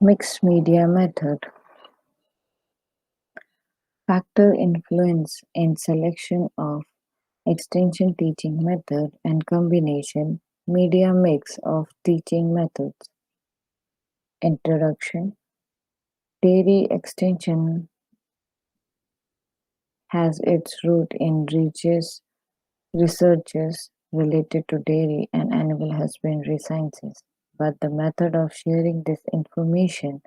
Mixed media method. Factor influence in selection of extension teaching method and combination media mix of teaching methods. Introduction. Dairy extension has its root in researches related to dairy and animal husbandry sciences, but the method of sharing this information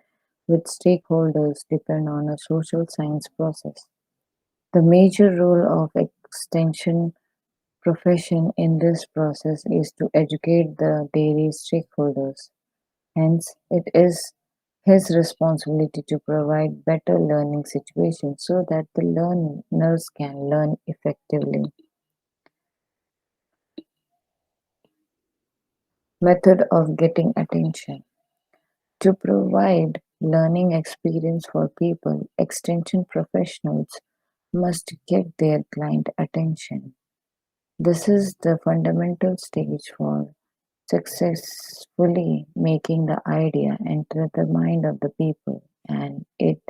with stakeholders depend on a social science process. The major role of extension profession in this process is to educate the dairy stakeholders. Hence, it is his responsibility to provide better learning situations so that the learners can learn effectively. Method of getting attention. To provide learning experience for people, extension professionals must get their client attention. This is the fundamental stage for successfully making the idea enter the mind of the people, and it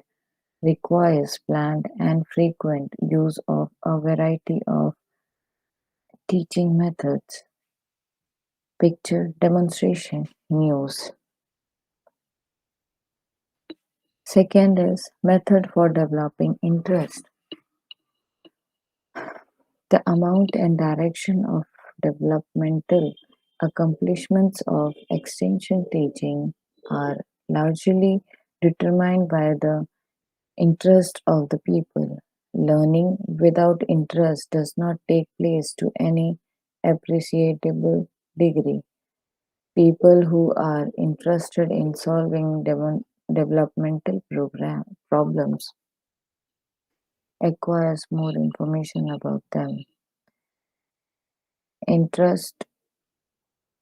requires planned and frequent use of a variety of teaching methods. Picture, demonstration, news. Second is method for developing interest. The amount and direction of developmental accomplishments of extension teaching are largely determined by the interest of the people. Learning without interest does not take place to any appreciable degree. People who are interested in solving developmental problems acquires more information about them. Interest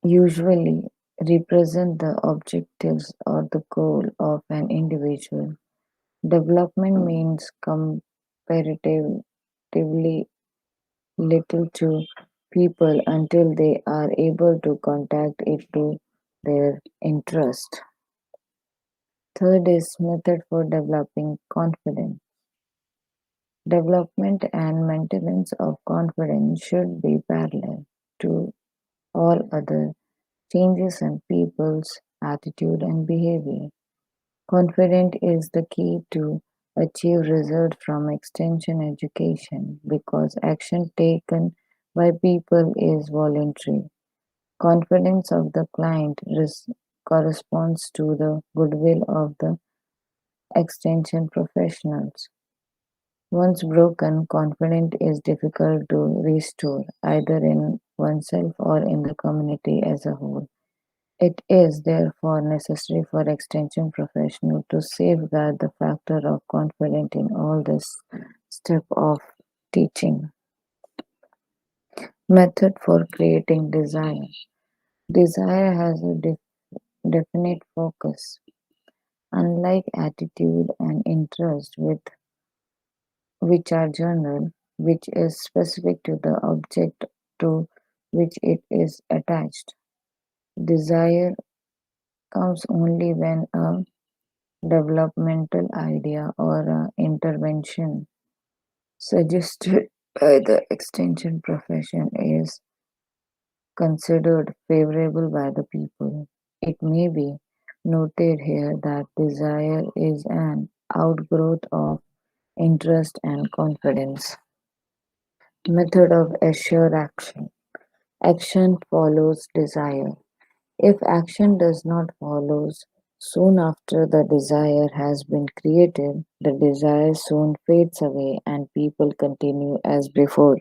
usually represent the objectives or the goal of an individual. Development means comparatively little to people until they are able to contact it to their interest. Third is method for developing confidence. Development and maintenance of confidence should be parallel to all other changes in people's attitude and behavior. Confidence is the key to achieve results from extension education because action taken by people is voluntary. Confidence of the client corresponds to the goodwill of the extension professionals. Once broken, confidence is difficult to restore, either in oneself or in the community as a whole. It is therefore necessary for extension professionals to safeguard the factor of confidence in all this step of teaching. Method for creating desire. Desire has a definite focus. Unlike attitude and interest, which are general, which is specific to the object to which it is attached. Desire comes only when a developmental idea or a intervention suggested by the extension profession is considered favorable by the people. It may be noted here that desire is an outgrowth of interest and confidence. Method of assured action. Action follows desire. If action does not follow soon after the desire has been created, the desire soon fades away and people continue as before.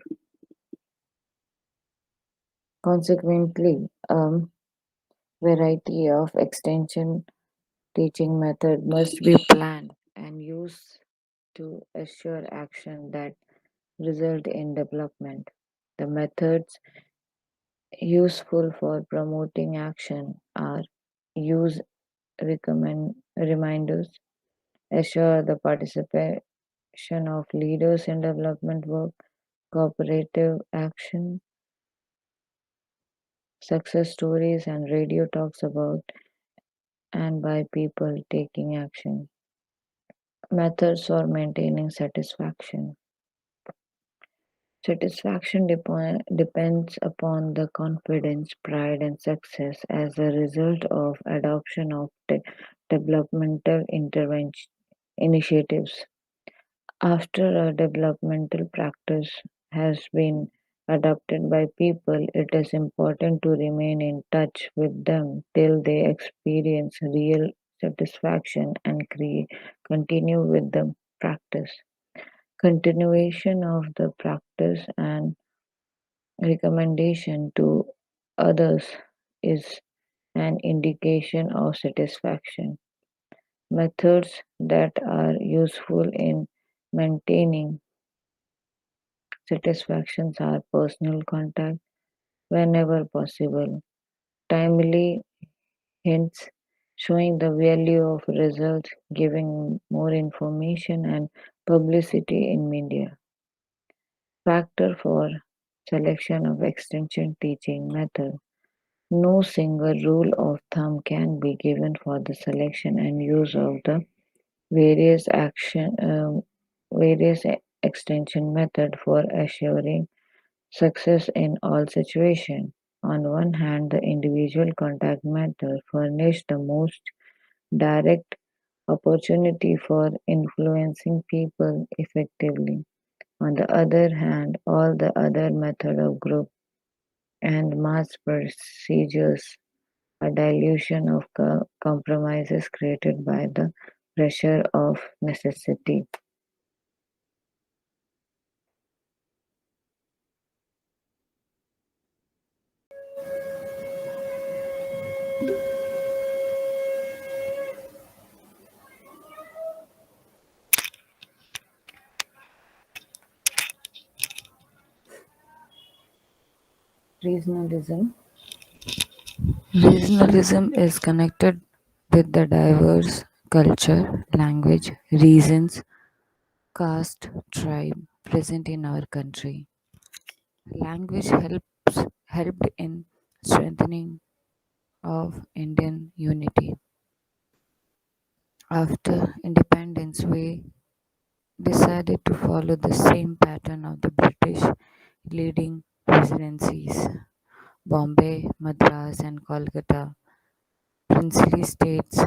Consequently, a variety of extension teaching methods must be planned and used to assure action that result in development. The methods useful for promoting action are use reminders, assure the participation of leaders in development work, cooperative action, success stories, and radio talks about and by people taking action. Methods for maintaining satisfaction. Satisfaction depends upon the confidence, pride, and success as a result of adoption of developmental intervention initiatives. After a developmental practice has been adopted by people, it is important to remain in touch with them till they experience real satisfaction and continue with the practice. Continuation of the practice and recommendation to others is an indication of satisfaction. Methods that are useful in maintaining satisfactions are personal contact whenever possible, timely hints showing the value of results, giving more information and publicity in media. Factor for selection of extension teaching method. No single rule of thumb can be given for the selection and use of the various various extension method for assuring success in all situations. On one hand, the individual contact method furnished the most direct opportunity for influencing people effectively. On the other hand, all the other method of group and mass procedures are dilution of compromises created by the pressure of necessity. Regionalism. Regionalism is connected with the diverse culture, language, reasons, caste, tribe present in our country. Language helped in strengthening of Indian unity. After independence, we decided to follow the same pattern of the British leading presidencies. Bombay, Madras, and Kolkata, princely states.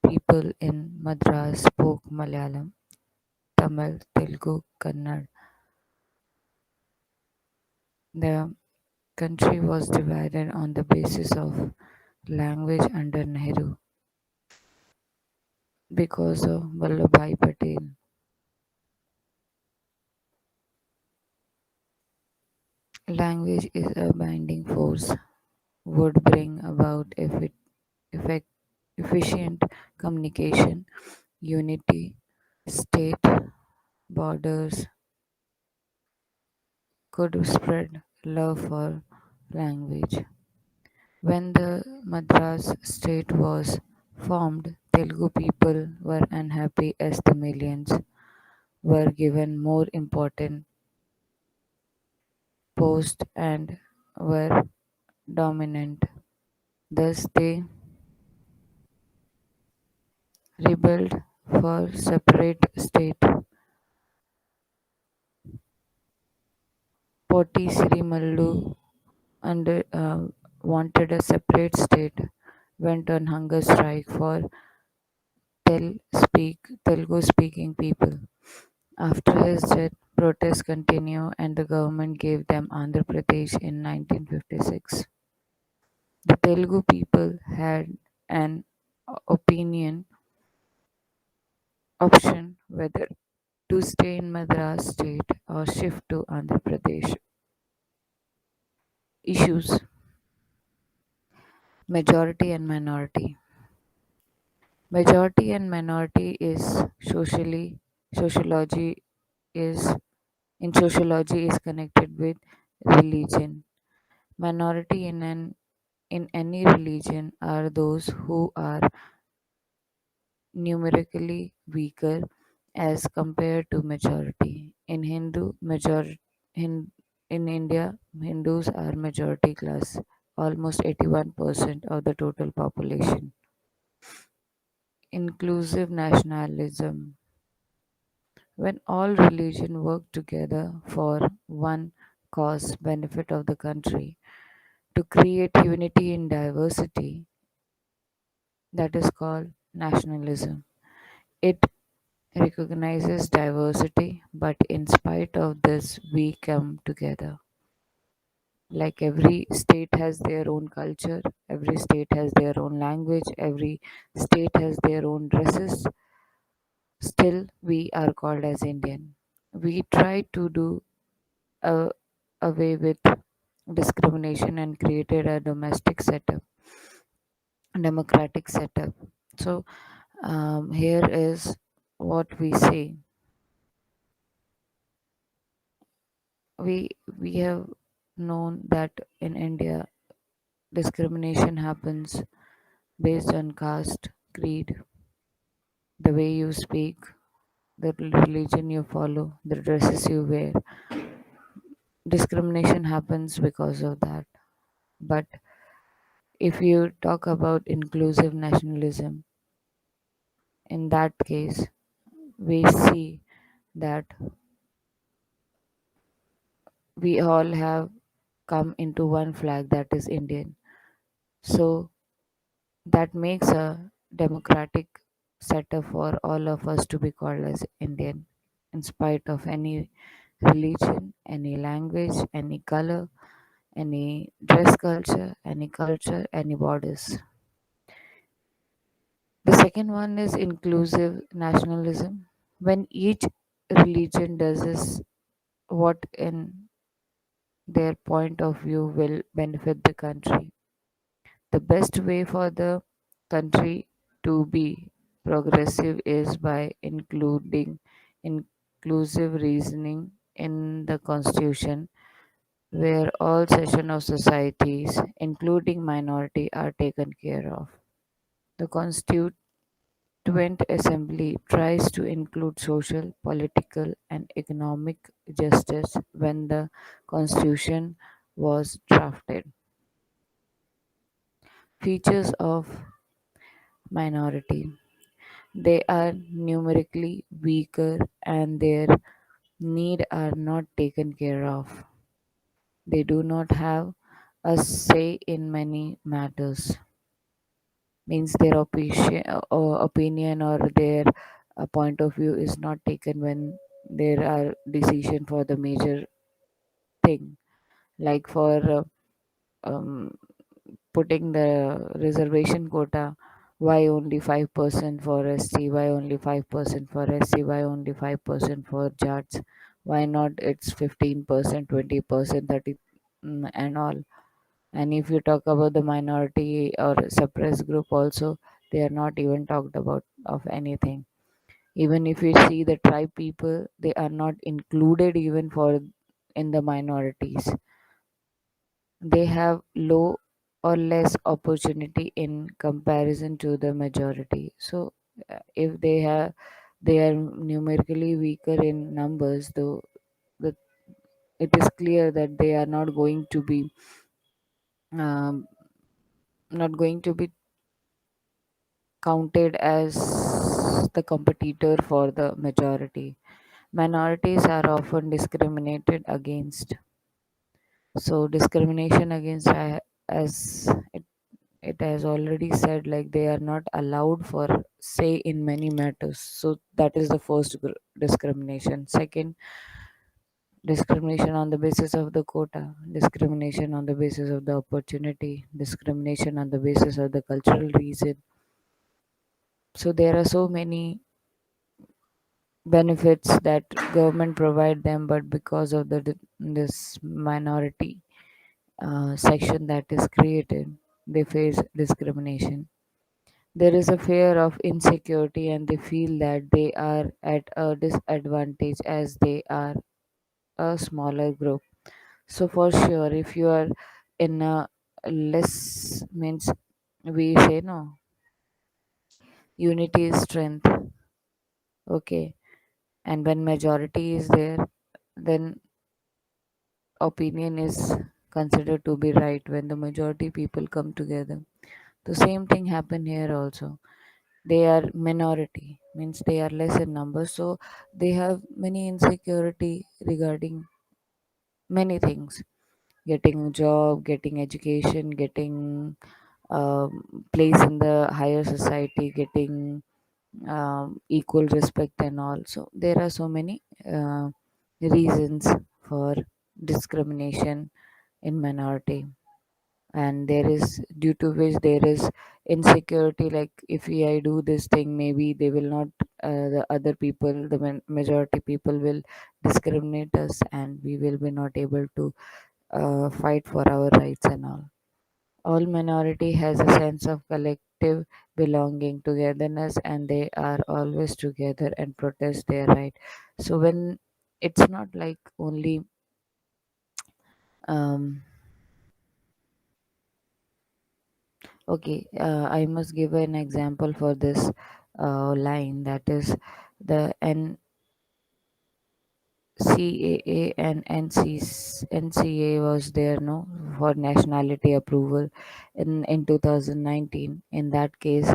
People in Madras spoke Malayalam, Tamil, Telugu, Kannada. The country was divided on the basis of language under Nehru because of Vallabhbhai Patel. Language is a binding force, would bring about effect, efficient communication, unity, state borders could spread love for language. When the Madras state was formed, Telugu people were unhappy as the millions were given more important posts and were dominant. Thus, they rebelled for separate state. Poti Sirimallu wanted a separate state, went on hunger strike for Telugu speaking people. After his death, protests continued and the government gave them Andhra Pradesh in 1956. The Telugu people had an opinion option whether to stay in Madras state or shift to Andhra Pradesh. Issues: majority and minority. Majority and minority is sociology is in sociology is connected with religion. Minority in any religion are those who are numerically weaker as compared to majority. In in India, Hindus are majority class, almost 81% of the total population. inclusive nationalism, when all religion work together for one cause benefit of the country to create unity in diversity, that is called nationalism. It recognizes diversity, but in spite of this, we come together. Like every state has their own culture, every state has their own language, every state has their own dresses. Still, we are called as Indian. We try to do a, away with discrimination and created a domestic setup, democratic setup. So, here is what we say. We have known that in India discrimination happens based on caste, creed, the way you speak, the religion you follow, the dresses you wear. Discrimination happens because of that. But if you talk about inclusive nationalism, in that case, we see that we all have come into one flag that is Indian. So that makes a democratic setup for all of us to be called as Indian, in spite of any religion, any language, any color, any culture, any borders. The second one is inclusive nationalism. When each religion does is what in their point of view will benefit the country. The best way for the country to be progressive is by including inclusive reasoning in the constitution where all section of societies, including minority, are taken care of. The Constituent Assembly tries to include social, political, and economic justice when the Constitution was drafted. Features of minority: they are numerically weaker and their needs are not taken care of. They do not have a say in many matters. Means their opinion or their point of view is not taken when there are decision for the major thing, like for um, putting the reservation quota. Why only 5% for ST? Why only 5% for SC? Why only 5% for Jats? Why not it's 15%, 20%, 30, and all. And if you talk about the minority or suppressed group also, they are not even talked about of anything. Even if you see the tribe people, they are not included even for in the minorities. They have low or less opportunity in comparison to the majority. So if they are numerically weaker in numbers, though the, it is clear that they are um, not going to be counted as the competitor for the majority. Minorities are often discriminated against. So discrimination against, as it has already said, like they are not allowed for say in many matters. So that is the first discrimination. Second, discrimination on the basis of the quota, discrimination on the basis of the opportunity, discrimination on the basis of the cultural reason. So there are so many benefits that government provide them, but because of this minority section that is created, they face discrimination. There is a fear of insecurity and they feel that they are at a disadvantage as they are a smaller group. So for sure, if you are in a less, means we say no, unity is strength. Okay, and when majority is there, then opinion is considered to be right when the majority people come together. The same thing happen here also. they are minority, means they are less in number, so they have many insecurity regarding many things: getting a job, getting education, getting place in the higher society, getting equal respect and all. So there are so many reasons for discrimination in minority, and there is, due to which there is insecurity, like if I do this thing, maybe they will not, the other people, the majority people will discriminate us, and we will be not able to fight for our rights and all minority has a sense of collective belonging, togetherness, and they are always together and protest their right. So when it's not like only um, okay, I must give an example for this line, that is the NCAA and NCA was there, no, for nationality approval in 2019. In that case,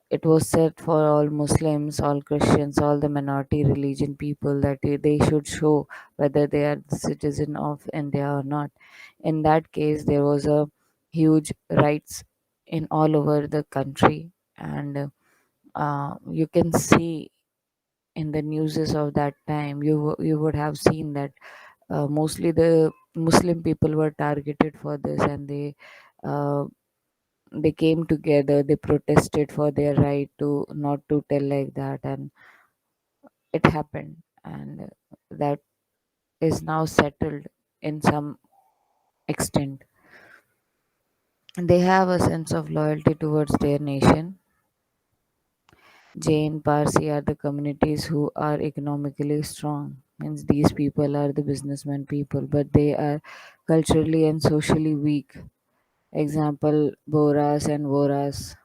it was set for all Muslims, all Christians, all the minority religion people, that they should show whether they are the citizen of India or not. In that case, there was a huge rights in all over the country, and you can see in the newses of that time, you would have seen that mostly the Muslim people were targeted for this, and uh, they came together, they protested for their right to not to tell like that, and it happened, and that is now settled in some extent. They have a sense of loyalty towards their nation. Jain, Parsi are the communities who are economically strong. Means these people are the businessmen people, but they are culturally and socially weak. Example, Boras and Voras.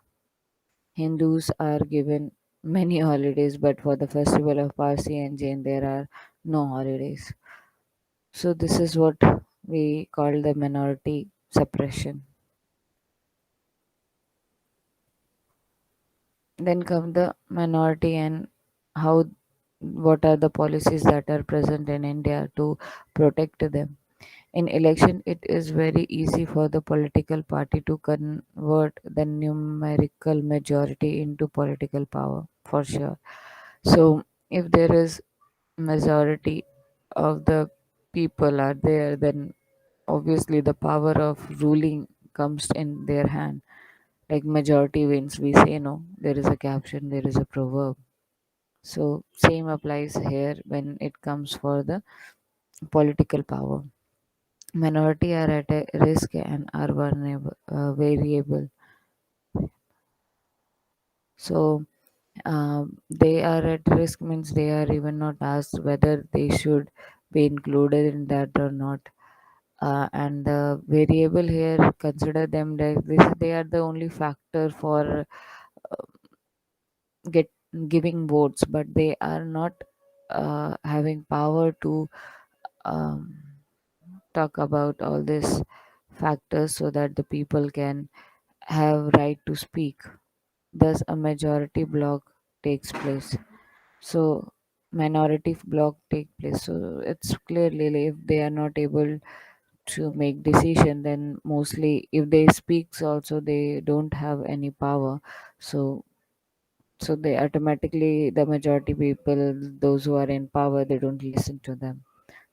Hindus are given many holidays, but for the festival of Parsi and Jain, there are no holidays. So, this is what we call the minority suppression. Then come the minority and how, what are the policies that are present in India to protect them. In election, it is very easy for the political party to convert the numerical majority into political power, for sure. So, if there is majority of the people are there, then obviously the power of ruling comes in their hand. Like majority wins, we say, no. There is a caption, there is a proverb. So same applies here when it comes for the political power. Minority are at a risk and are vulnerable, variable. So they are at risk means they are even not asked whether they should be included in that or not. And the variable here, consider them that they are the only factor for get giving votes, but they are not having power to um, talk about all these factors so that the people can have right to speak. Thus, a majority block takes place. So, minority block take place. So, it's clearly like if they are not able to make decision, then mostly if they speaks also they don't have any power. So they automatically, the majority people, those who are in power, they don't listen to them,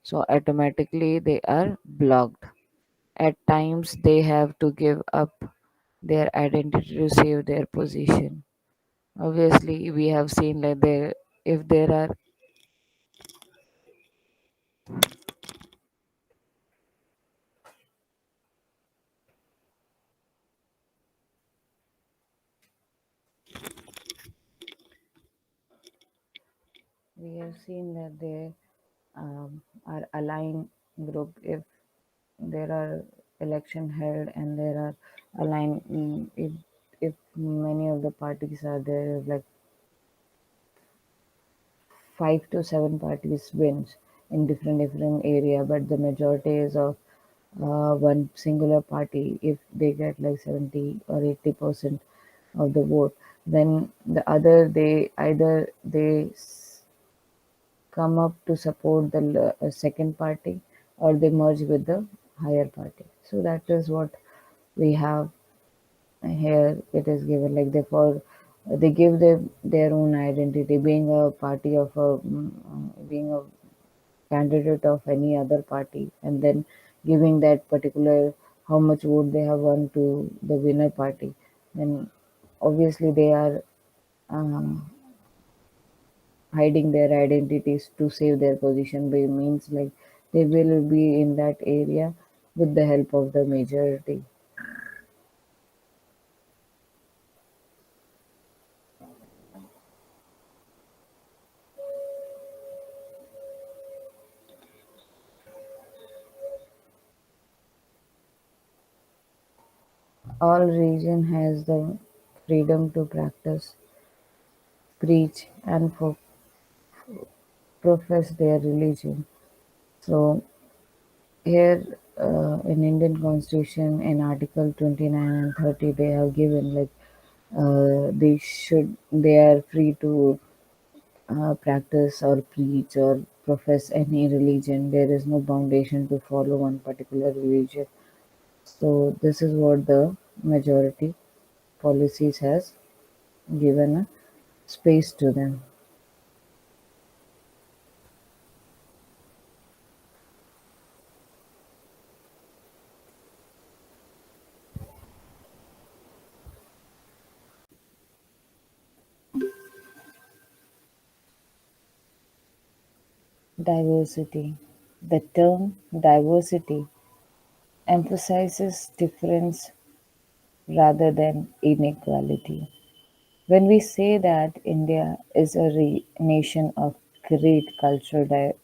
so automatically they are blocked. At times they have to give up their identity to save their position. Obviously we have seen like there, if there are, we have seen that there are aligned group. If there are election held and there are aligned, if many of the parties are there, like 5 to 7 parties wins in different area, but the majority is of one singular party. If they get like 70 or 80%, of the vote. Then the other, they either come up to support the second party, or they merge with the higher party. So that is what we have here. It is given like therefore they give their own identity, being a party of being a candidate of any other party, and then giving that particular how much vote they have won to the winner party. Then obviously they are um, hiding their identities to save their position by means like they will be in that area with the help of the majority. All region has the freedom to practice, preach, and profess their religion. So here in Indian Constitution in Article 29 and 30 they have given like they are free to practice or preach or profess any religion. There is no foundation to follow one particular religion. So this is what the majority policies has given a space to them. Diversity. The term diversity emphasizes difference rather than inequality. When we say that India is a nation of great cultural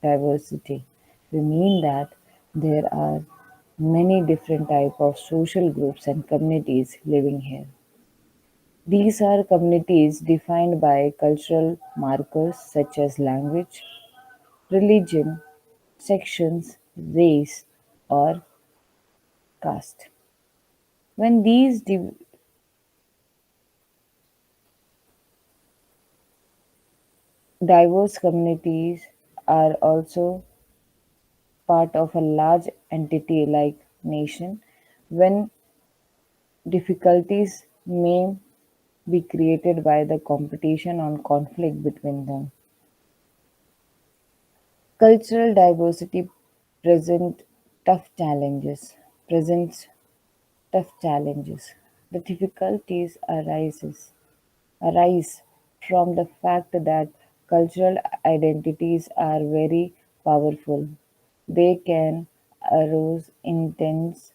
diversity, we mean that there are many different types of social groups and communities living here. These are communities defined by cultural markers such as language, religion, sections, race, or caste. When these diverse communities are also part of a large entity like nation, when difficulties may be created by the competition or conflict between them. Cultural diversity present tough challenges. Presents tough challenges. The difficulties arise from the fact that cultural identities are very powerful. They can arouse intense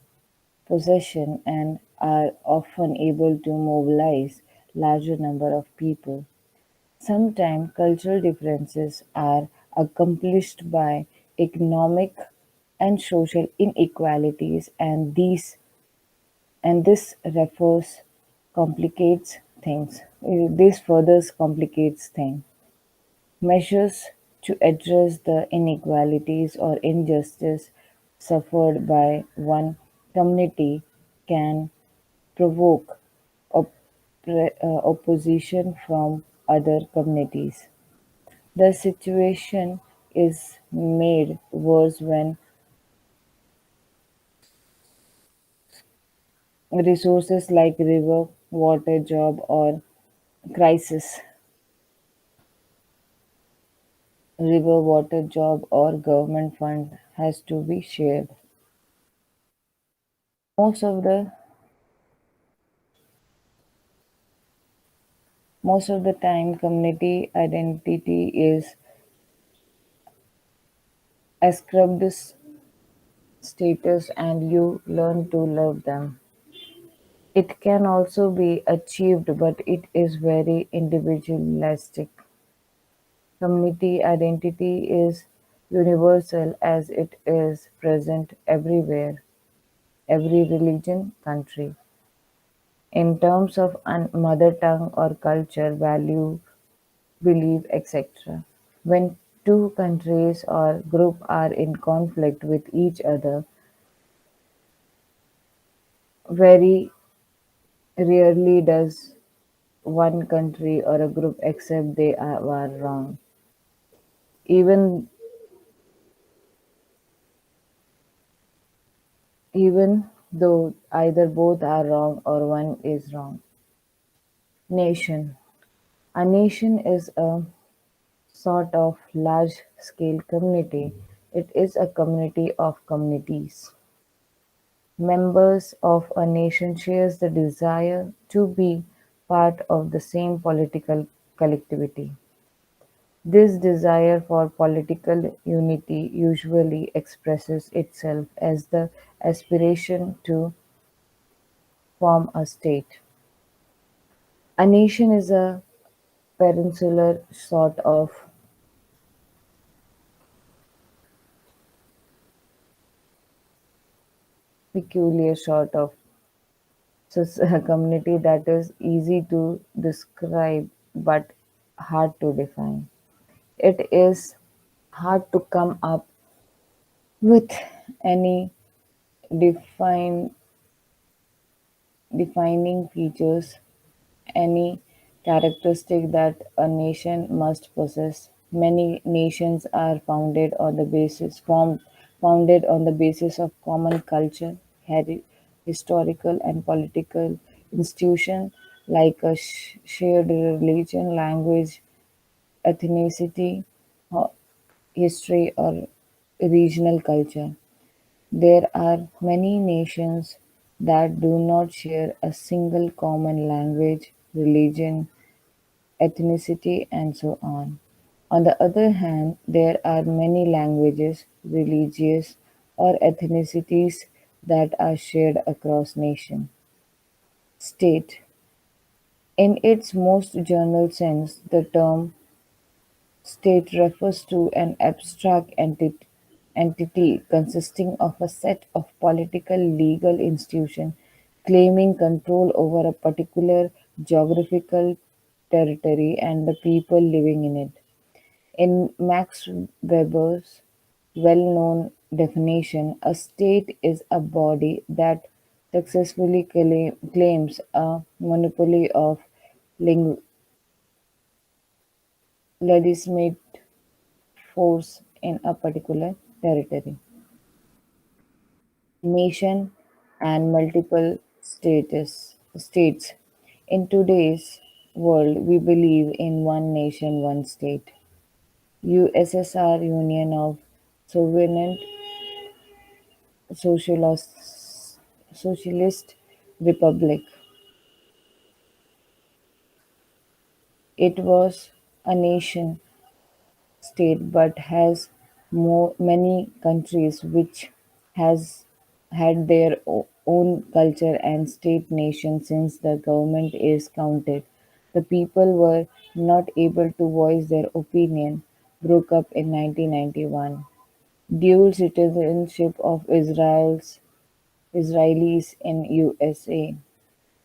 possession and are often able to mobilize larger number of people. Sometimes cultural differences are accomplished by economic and social inequalities, and this refers complicates things. This further complicates things. Measures to address the inequalities or injustice suffered by one community can provoke opposition from other communities. The situation is made worse when resources like river, water, job, or crisis, river, water, job, or government fund has to be shared. Most of the most of the time, community identity is ascribed status, and you learn to love them. It can also be achieved, but it is very individualistic. Community identity is universal as it is present everywhere, every religion, country. In terms of mother tongue or culture, value, belief, etc. When two countries or group are in conflict with each other, very Rarely does one country or a group accept they are wrong, even though either both are wrong or one is wrong. Nation. A nation is a sort of large scale community. It is a community of communities. Members of a nation share the desire to be part of the same political collectivity. This desire for political unity usually expresses itself as the aspiration to form a state. A nation is a peninsular peculiar sort of community that is easy to describe but hard to define. It is hard to come up with any define, defining features, any characteristic that a nation must possess. Many nations are founded on the basis of common culture, historical and political institution like a shared religion, language, ethnicity, ho- history, or regional culture. There are many nations that do not share a single common language, religion, ethnicity, and so on. On the other hand, there are many languages, religions, or ethnicities that are shared across nation. State. In its most general sense, the term state refers to an abstract entity consisting of a set of political legal institutions claiming control over a particular geographical territory and the people living in it. In Max Weber's well-known definition, a state is a body that successfully claims a monopoly of ling- legitimate force in a particular territory, nation, and multiple states. In today's world, we believe in one nation, one state. USSR Union of Soviet Socialist, Socialist Republic. It was a nation state but has many countries which has had their own culture and state nation since the government is counted. The people were not able to voice their opinion, broke up in 1991. Dual citizenship of Israelis in USA.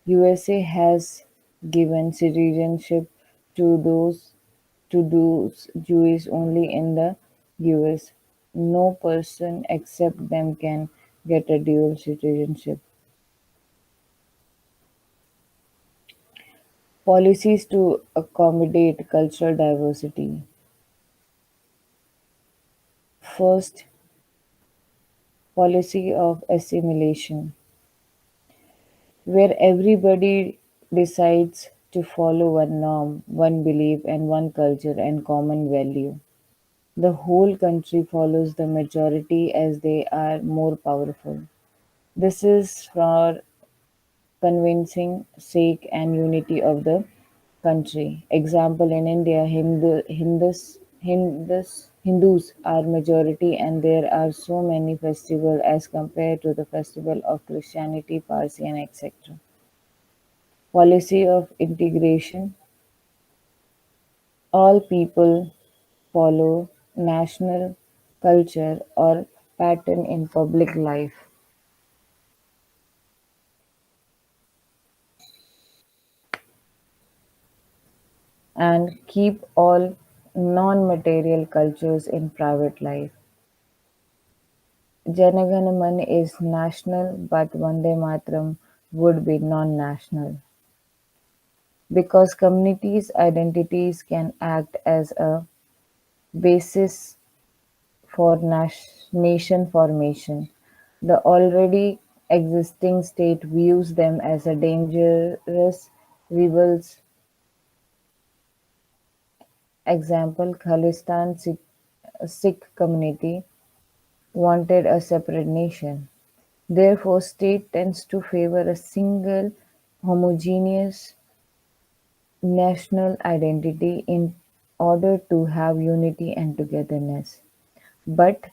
USA has given citizenship to those Jews only in the US. No person except them can get a dual citizenship. Policies to accommodate cultural diversity. First, policy of assimilation, where everybody decides to follow one norm, one belief, and one culture and common value. The whole country follows the majority as they are more powerful. This is for convincing sake and unity of the country. Example, in India, Hindus are majority and there are so many festivals as compared to the festival of Christianity, Parsi and etc. Policy of integration. All people follow national culture or pattern in public life and keep all non-material cultures in private life. Jana Gana Man is national, but Vande Mataram would be non-national because communities' identities can act as a basis for nation formation. The already existing state views them as a dangerous rivals. Example, Khalistan Sikh community wanted a separate nation. Therefore, state tends to favor a single homogeneous national identity in order to have unity and togetherness. But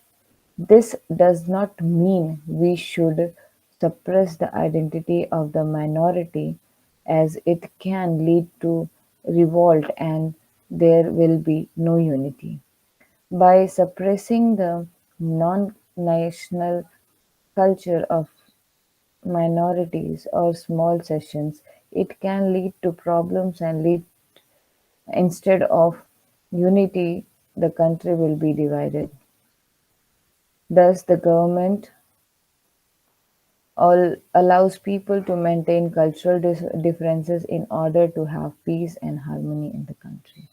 this does not mean we should suppress the identity of the minority, as it can lead to revolt and there will be no unity. By suppressing the non-national culture of minorities or small sections, it can lead to problems and lead instead of unity, the country will be divided. Thus, the government allows people to maintain cultural differences in order to have peace and harmony in the country.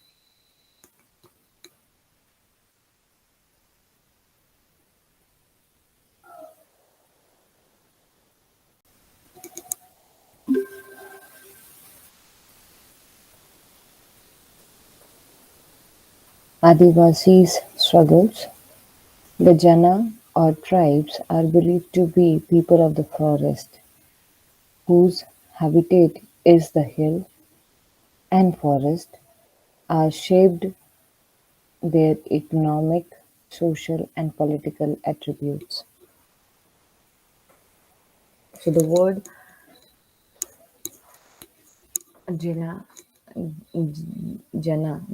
Adivasis struggles. The Jana or tribes are believed to be people of the forest whose habitat is the hill and forest are shaped their economic, social and political attributes. So the word Jana,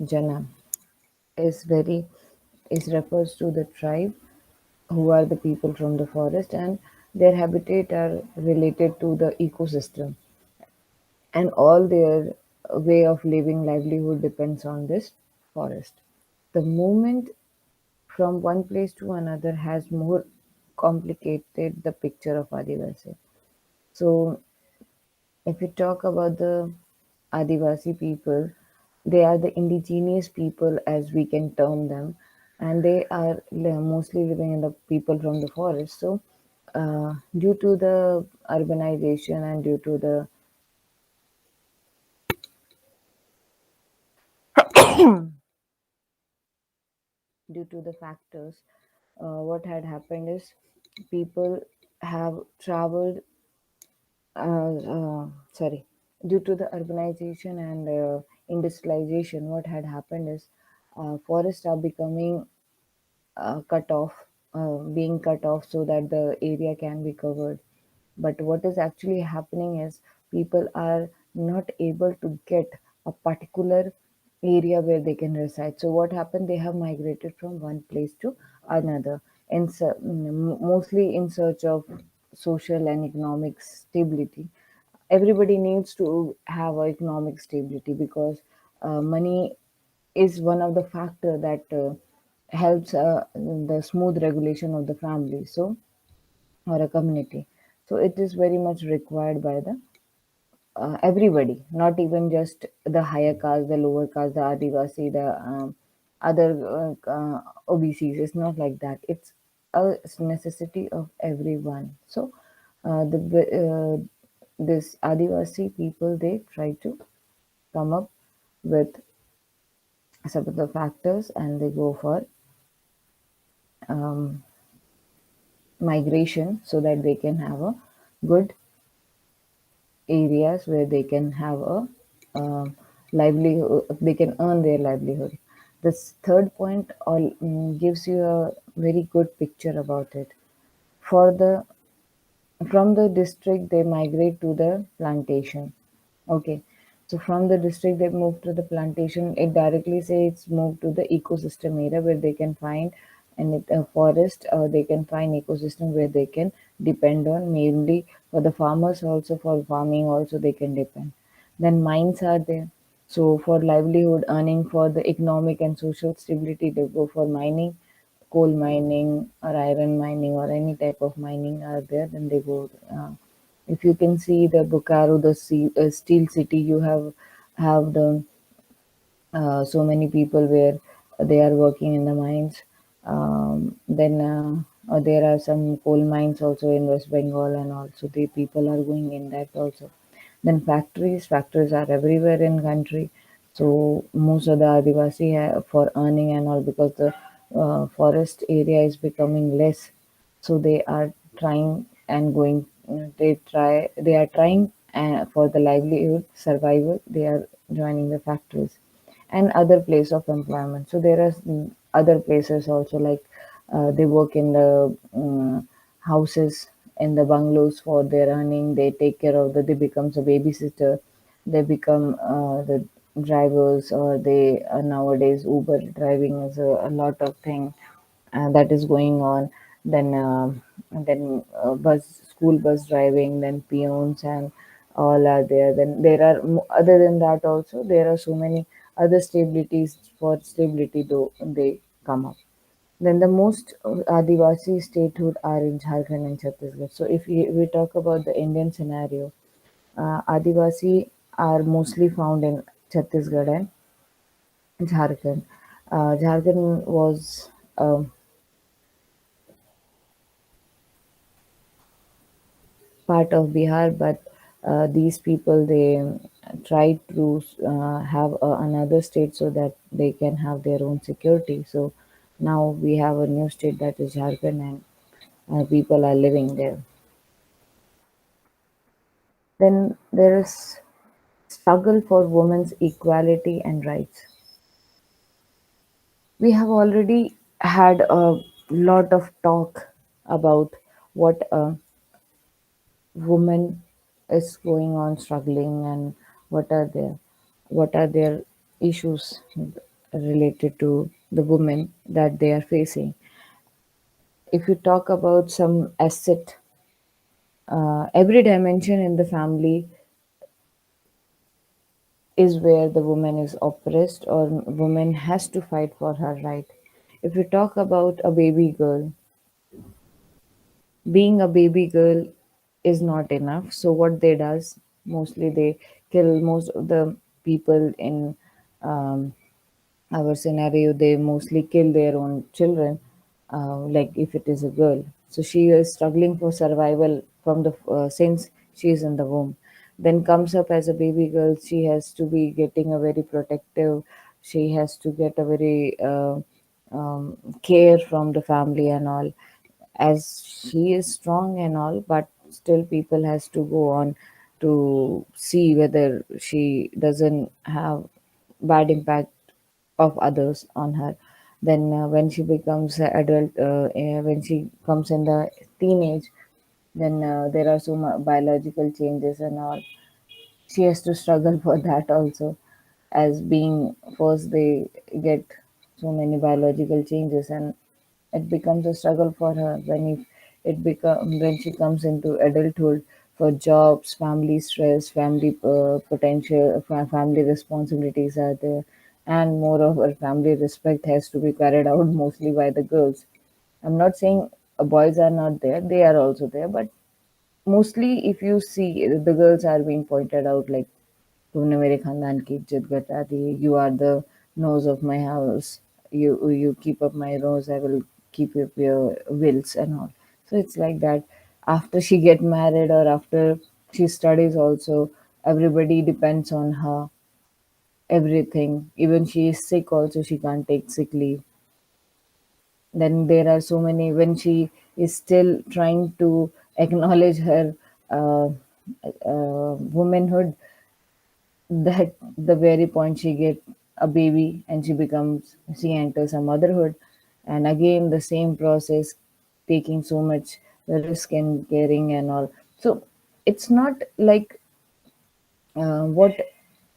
Jana is very is refers to the tribe who are the people from the forest and their habitat are related to the ecosystem and all their way of living livelihood depends on this forest. The movement from one place to another has more complicated the picture of Adivasi. So if you talk about the Adivasi people, they are the indigenous people as we can term them, and they are mostly living in the people from the forest. So, due to the urbanization and due to the factors, what had happened is people have traveled sorry, due to the urbanization and industrialization, what had happened is forests are becoming cut off, being cut off so that the area can be covered. But what is actually happening is people are not able to get a particular area where they can reside. So what happened? They have migrated from one place to another, and mostly in search of social and economic stability. Everybody needs to have a economic stability because money is one of the factor that helps the smooth regulation of the family so or a community. So it is very much required by the everybody, not even just the higher caste, the lower caste, the Adivasi, the other OBCs. It's not like that. It's a necessity of everyone. So the this Adivasi people they try to come up with some of the factors and they go for um, migration so that they can have a good areas where they can have a livelihood, they can earn their livelihood. This third point all gives you a very good picture about it. For the from the district they migrate to the plantation. Okay, so from the district they move to the plantation. It directly say it's moved to the ecosystem area where they can find and a forest. They can find ecosystem where they can depend on mainly for the farmers also for farming also they can depend. Then mines are there. So for livelihood earning for the economic and social stability they go for mining, coal mining or iron mining or any type of mining are there. Then they go If you can see the Bokaro, the steel city, you have the so many people where they are working in the mines. Then there are some coal mines also in West Bengal, and also the people are going in that also. Then factories are everywhere in country. So most of the Adivasi have for earning and all, because the forest area is becoming less. So they are trying and going. They are trying for the livelihood survival. They are joining the factories and other place of employment. So there are other places also, like they work in the houses, in the bungalows for their earning. They take care of they becomes a babysitter. They become the drivers, or they nowadays Uber driving is a lot of thing that is going on. Then school bus driving, then peons and all are there. Then there are other than that also there are so many other stabilities. For stability though they come up. Then the most Adivasi statehood are in Jharkhand and Chhattisgarh. So if we talk about the Indian scenario, Adivasi are mostly found in Chhattisgarh and Jharkhand. Jharkhand was part of Bihar, but these people they tried to have another state so that they can have their own security. So now we have a new state that is Jharkhand, and people are living there. Then there is struggle for women's equality and rights. We have already had a lot of talk about what a woman is going on struggling, and what are their issues related to the women that they are facing. If you talk about some asset, every dimension in the family is where the woman is oppressed, or woman has to fight for her right. If you talk about a baby girl, being a baby girl is not enough. So what they does, mostly they kill most of the people in um, our scenario. They mostly kill their own children, like if it is a girl. So she is struggling for survival from the since she is in the womb. Then comes up as a baby girl, she has to be getting a very protective. She has to get a very care from the family and all, as she is strong and all, but still people has to go on to see whether she doesn't have bad impact of others on her. Then when she becomes an adult, when she comes in the teenage, then there are biological changes and all. She has to struggle for that also, as being first they get so many biological changes, and it becomes a struggle for her when she comes into adulthood, for jobs, family stress, family potential, family responsibilities are there, and moreover family respect has to be carried out mostly by the girls. I'm not saying boys are not there, they are also there, but mostly if you see the girls are being pointed out, like तुमने मेरे खानदान की इज्जत घटा दी, you are the nose of my house, you keep up my nose, I will keep up your wills and all. So it's like that. After she get married, or after she studies also, everybody depends on her, everything. Even she is sick also, she can't take sick leave. Then there are so many, when she is still trying to acknowledge her uh, womanhood, that the very point she get a baby and she enters her motherhood, and again the same process, taking so much risk and caring and all. So it's not like what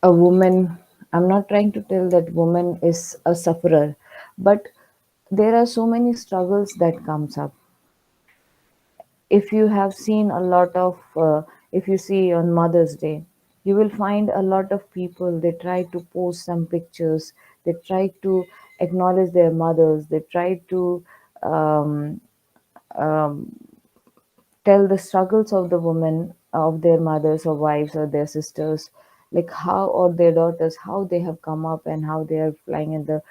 a woman, I'm not trying to tell that woman is a sufferer, but there are so many struggles that comes up. If you have seen a lot of if you see on Mother's Day, you will find a lot of people, they try to post some pictures, they try to acknowledge their mothers, they try to um, um, tell the struggles of the woman of their mothers or wives or their sisters, like how, or their daughters, how they have come up and how they are flying in the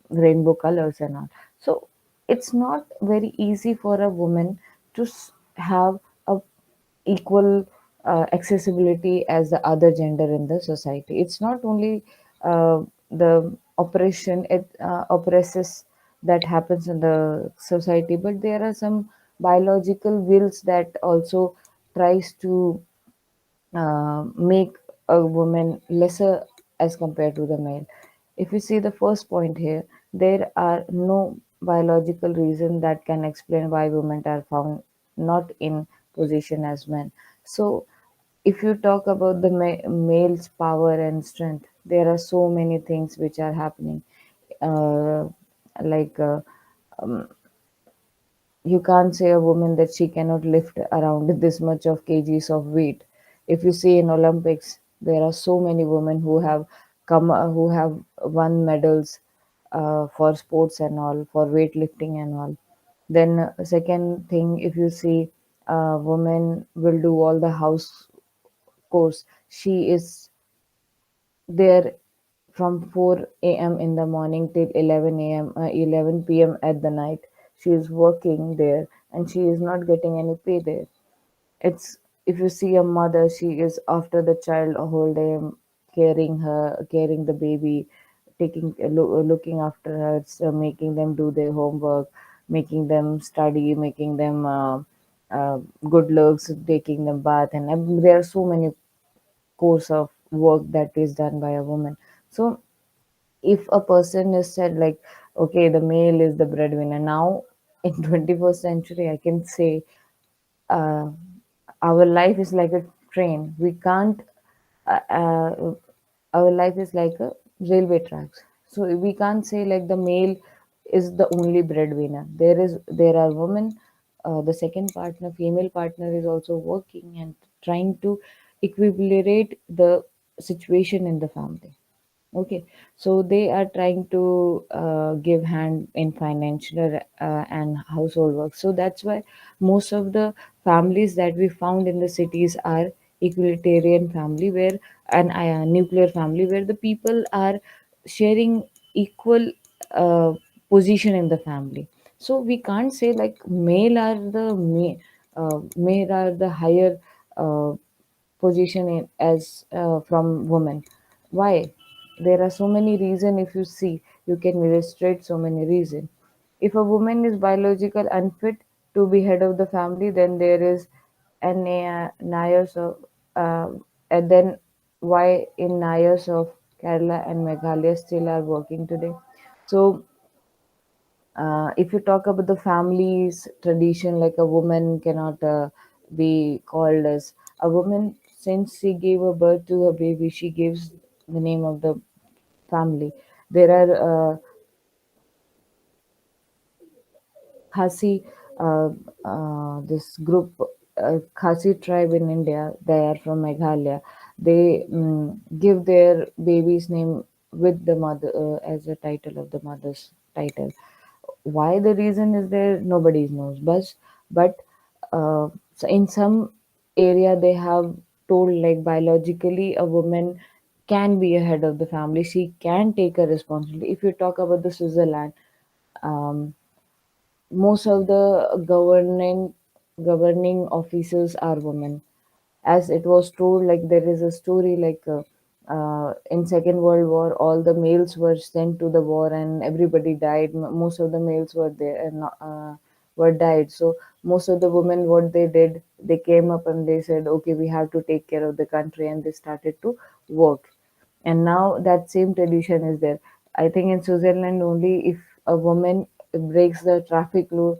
rainbow colors and all. So it's not very easy for a woman to have a equal accessibility as the other gender in the society. It's not only the oppression, it oppresses that happens in the society, but there are some biological wills that also tries to make a woman lesser as compared to the male. If you see the first point here, there are no biological reason that can explain why women are found not in position as men. So, if you talk about the male's power and strength, there are so many things which are happening. Uh, like you can't say a woman that she cannot lift around this much of kgs of weight. If you see in Olympics, there are so many women who have who have won medals for sports and all, for weightlifting and all. Then second thing, if you see, women will do all the house chores. She is there from 4 a.m. in the morning till 11 a.m. 11 p.m. at the night. She is working there and she is not getting any pay there. It's, if you see a mother, she is after the child a whole day, caring her, caring the baby, taking looking after her, making them do their homework, making them study, making them uh, good looks, taking them bath, and there are so many course of work that is done by a woman. So if a person is said like, okay, the male is the breadwinner now in 21st century, I can say uh, our life is like a train. We can't our life is like a railway tracks. So we can't say like the male is the only breadwinner. There are women, the second partner, female partner is also working and trying to equilibrate the situation in the family. Okay, so they are trying to give hand in financial and household work. So that's why most of the families that we found in the cities are egalitarian family, where an nuclear family, where the people are sharing equal position in the family. So we can't say like male are the higher position as from women. Why? There are so many reasons. If you see, you can illustrate so many reasons. If a woman is biological unfit to be head of the family, then there is an Nayars of and then why in Nayars of Kerala and Meghalaya still are working today. So if you talk about the family's tradition, like a woman cannot be called as a woman since she gave a birth to a baby, she gives the name of the family. There are Khasi, this group, Khasi tribe in India, they are from Meghalaya. They give their baby's name with the mother as a title of the mother's title. Why the reason is there, nobody knows. But so in some area they have told like biologically a woman can be a head of the family. She can take a responsibility. If you talk about the Switzerland, um, most of the governing officers are women. As it was told, like there is a story like in Second World War, all the males were sent to the war and everybody died. Most of the males were there and were died. So most of the women, what they did, they came up and they said, okay, we have to take care of the country, and they started to work. And now that same tradition is there. I think in Switzerland only, if a woman breaks the traffic rule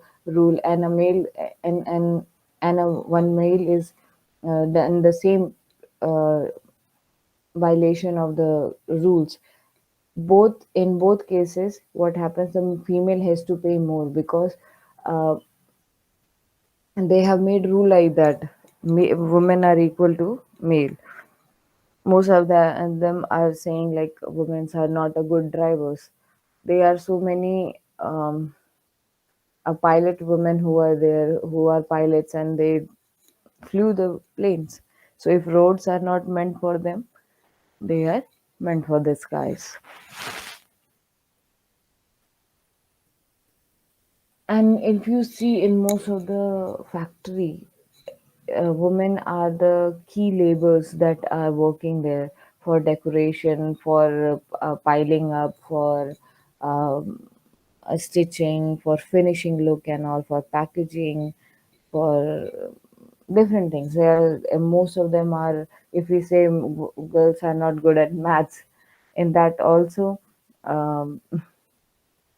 and a male and a one male is done the same uh, violation of the rules, both in both cases what happens, the female has to pay more because uh, they have made rule like that women are equal to male. Most of them are saying like women are not a good drivers. There are so many a pilot women who are there, who are pilots, and they flew the planes. So if roads are not meant for them, they are meant for the skies. And if you see in most of the factory, women are the key laborers that are working there for decoration, for piling up, for um, stitching, for finishing look and all, for packaging, for different things. Most of them are, if we say girls are not good at maths, in that also, um,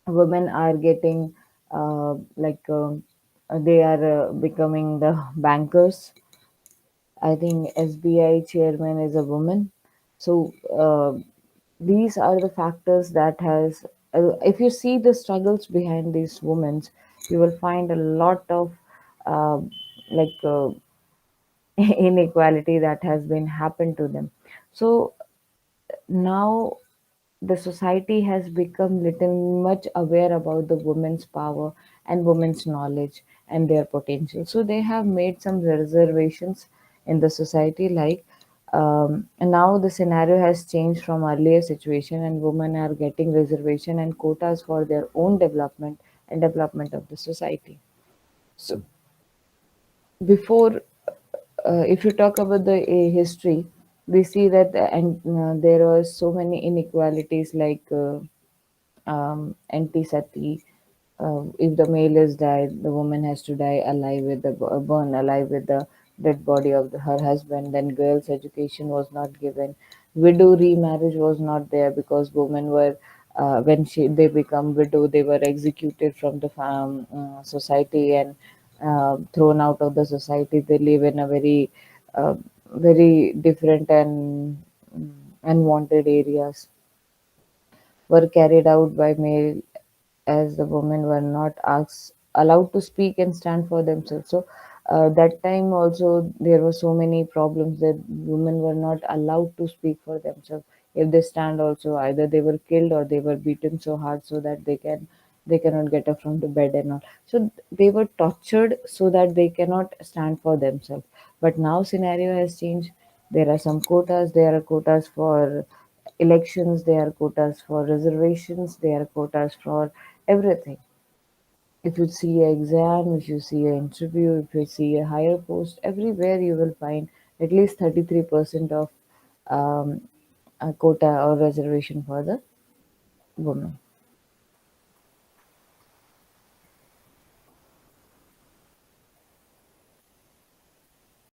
women are getting they are becoming the bankers. I think SBI chairman is a woman. So these are the factors that has. If you see the struggles behind these women, you will find a lot of uh, like inequality that has been happened to them. So now the society has become little much aware about the women's power and women's knowledge and their potential, so they have made some reservations in the society, like and now the scenario has changed from earlier situation, and women are getting reservation and quotas for their own development and development of the society. So before, if you talk about the history, we see that and there are so many inequalities, like anti-sati. If the male is died, the woman has to die alive with the burn alive with the dead body of her husband. Then girls' education was not given. Widow remarriage was not there because women were when they become widow, they were executed from the society and thrown out of the society. They live in a uh, very different and unwanted areas, were carried out by male, as the women were not asked allowed to speak and stand for themselves. So that time also there were so many problems that women were not allowed to speak for themselves. If they stand also, either they were killed or they were beaten so hard so that they cannot get up from the bed and all. So they were tortured so that they cannot stand for themselves. But now scenario has changed. There are some quotas. There are quotas for elections, there are quotas for reservations, there are quotas for everything. If you see an exam, if you see an interview, if you see a higher post, everywhere you will find at least 33% of um, a quota or reservation for the women.